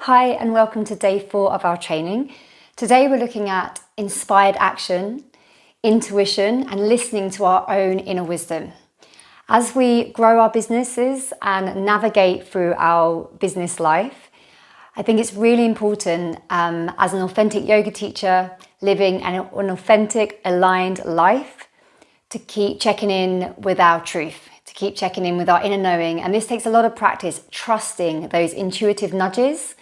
Hi and welcome to day 4 of our training. Today we're looking at inspired action, intuition and listening to our own inner wisdom. As we grow our businesses and navigate through our business life, I think it's really important as an authentic yoga teacher living an authentic, aligned life to keep checking in with our truth, to keep checking in with our inner knowing. And this takes a lot of practice, trusting those intuitive nudges.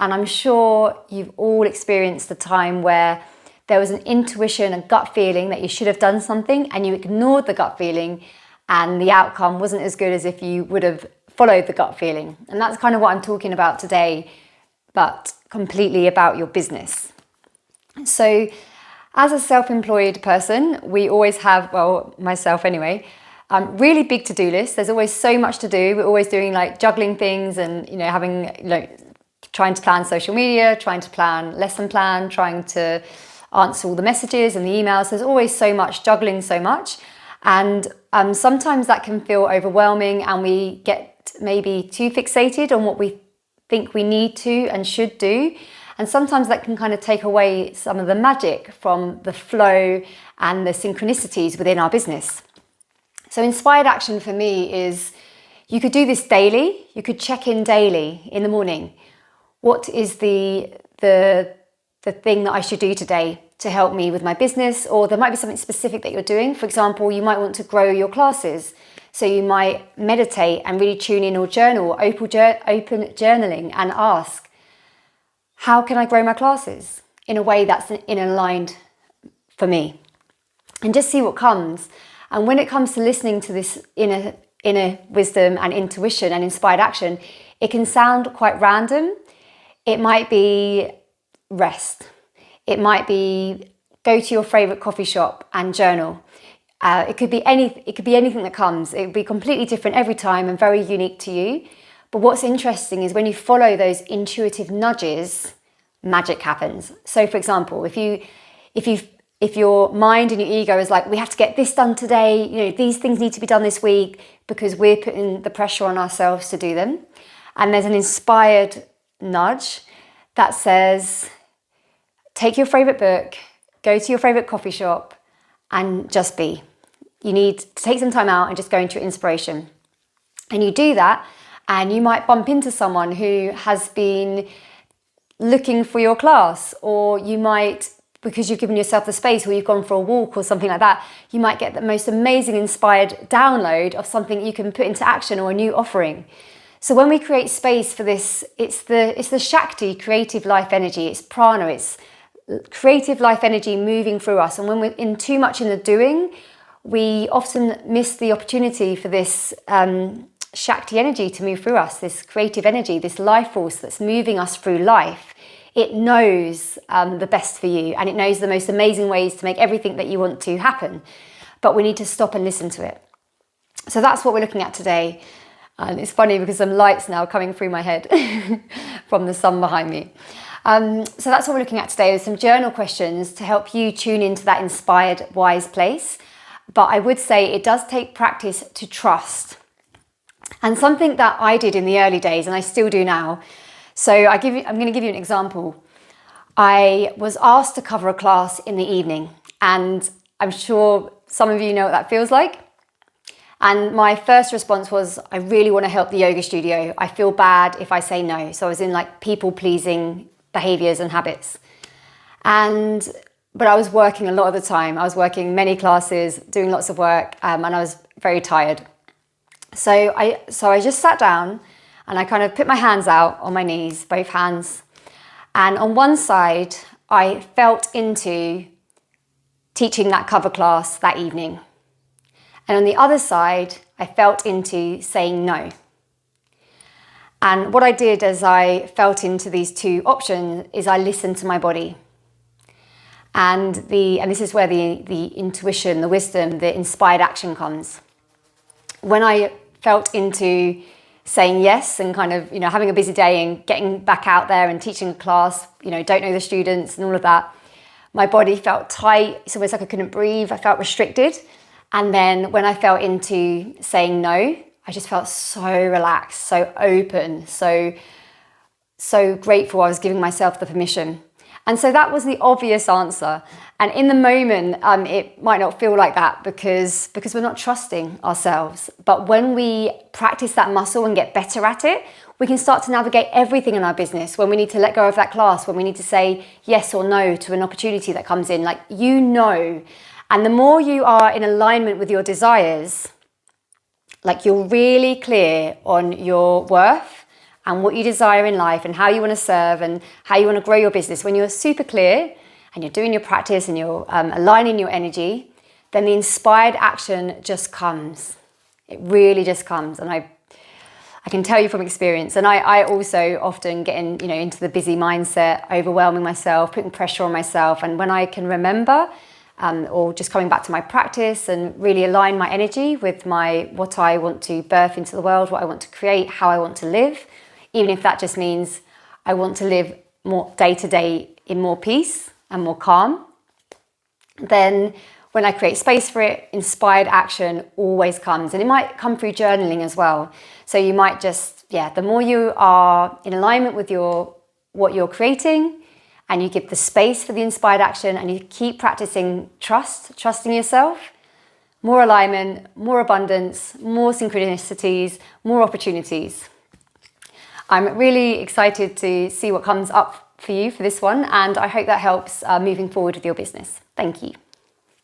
And I'm sure you've all experienced the time where there was an intuition, a gut feeling that you should have done something and you ignored the gut feeling and the outcome wasn't as good as if you would have followed the gut feeling. And that's kind of what I'm talking about today, but completely about your business. So as a self-employed person, we always have, well, myself anyway, really big to-do lists. There's always so much to do. We're always doing like juggling things and, trying to plan social media, trying to plan lesson plan, trying to answer all the messages and the emails. There's always so much, juggling so much. And sometimes that can feel overwhelming and we get maybe too fixated on what we think we need to and should do. And sometimes that can kind of take away some of the magic from the flow and the synchronicities within our business. So inspired action for me is, you could do this daily. You could check in daily in the morning. What is the thing that I should do today to help me with my business? Or there might be something specific that you're doing. For example, you might want to grow your classes. So you might meditate and really tune in or journal, open journaling and ask, how can I grow my classes in a way that's aligned for me? And just see what comes. And when it comes to listening to this inner wisdom and intuition and inspired action, it can sound quite random. It might be rest. It might be go to your favorite coffee shop and journal. It could be anything that comes. It would be completely different every time and very unique to you. But what's interesting is when you follow those intuitive nudges, magic happens. So for example, if your mind and your ego is like, we have to get this done today, these things need to be done this week because we're putting the pressure on ourselves to do them. And there's an inspired nudge that says, take your favorite book, go to your favorite coffee shop and just be. You need to take some time out and just go into your inspiration. And you do that and you might bump into someone who has been looking for your class, or you might, because you've given yourself the space or you've gone for a walk or something like that, you might get the most amazing inspired download of something you can put into action or a new offering. So when we create space for this, it's the Shakti, creative life energy, it's prana, it's creative life energy moving through us. And when we're too much in the doing, we often miss the opportunity for this Shakti energy to move through us, this creative energy, this life force that's moving us through life. It knows the best for you and it knows the most amazing ways to make everything that you want to happen. But we need to stop and listen to it. So that's what we're looking at today. And it's funny because some lights now coming through my head from the sun behind me. So that's what we're looking at today, with some journal questions to help you tune into that inspired, wise place. But I would say it does take practice to trust. And something that I did in the early days, and I still do now. So I'm going to give you an example. I was asked to cover a class in the evening, and I'm sure some of you know what that feels like. And my first response was, I really want to help the yoga studio. I feel bad if I say no. So I was in like people-pleasing behaviors and habits. But I was working a lot of the time. I was working many classes, doing lots of work, and I was very tired. So I just sat down and I kind of put my hands out on my knees, both hands. And on one side, I felt into teaching that cover class that evening. And on the other side, I felt into saying no. And what I did as I felt into these two options is I listened to my body. And this is where the intuition, the wisdom, the inspired action comes. When I felt into saying yes and kind of, having a busy day and getting back out there and teaching a class, don't know the students and all of that, my body felt tight. It's almost like I couldn't breathe. I felt restricted. And then when I felt into saying no, I just felt so relaxed, so open, so so grateful I was giving myself the permission. And so that was the obvious answer. And in the moment, it might not feel like that because we're not trusting ourselves. But when we practice that muscle and get better at it, we can start to navigate everything in our business. When we need to let go of that class, when we need to say yes or no to an opportunity that comes in, like, you know. And the more you are in alignment with your desires, like, you're really clear on your worth and what you desire in life and how you want to serve and how you want to grow your business. When you're super clear and you're doing your practice and you're aligning your energy, then the inspired action just comes. It really just comes. And I can tell you from experience. And I also often get into the busy mindset, overwhelming myself, putting pressure on myself. And when I can remember, or just coming back to my practice and really align my energy with what I want to birth into the world, what I want to create, how I want to live, even if that just means I want to live more day to day in more peace and more calm, then when I create space for it, inspired action always comes. And it might come through journaling as well. So you might the more you are in alignment with what you're creating, and you give the space for the inspired action, and you keep practicing trusting yourself, more alignment, more abundance, more synchronicities, more opportunities. I'm really excited to see what comes up for you for this one, and I hope that helps moving forward with your business. Thank you.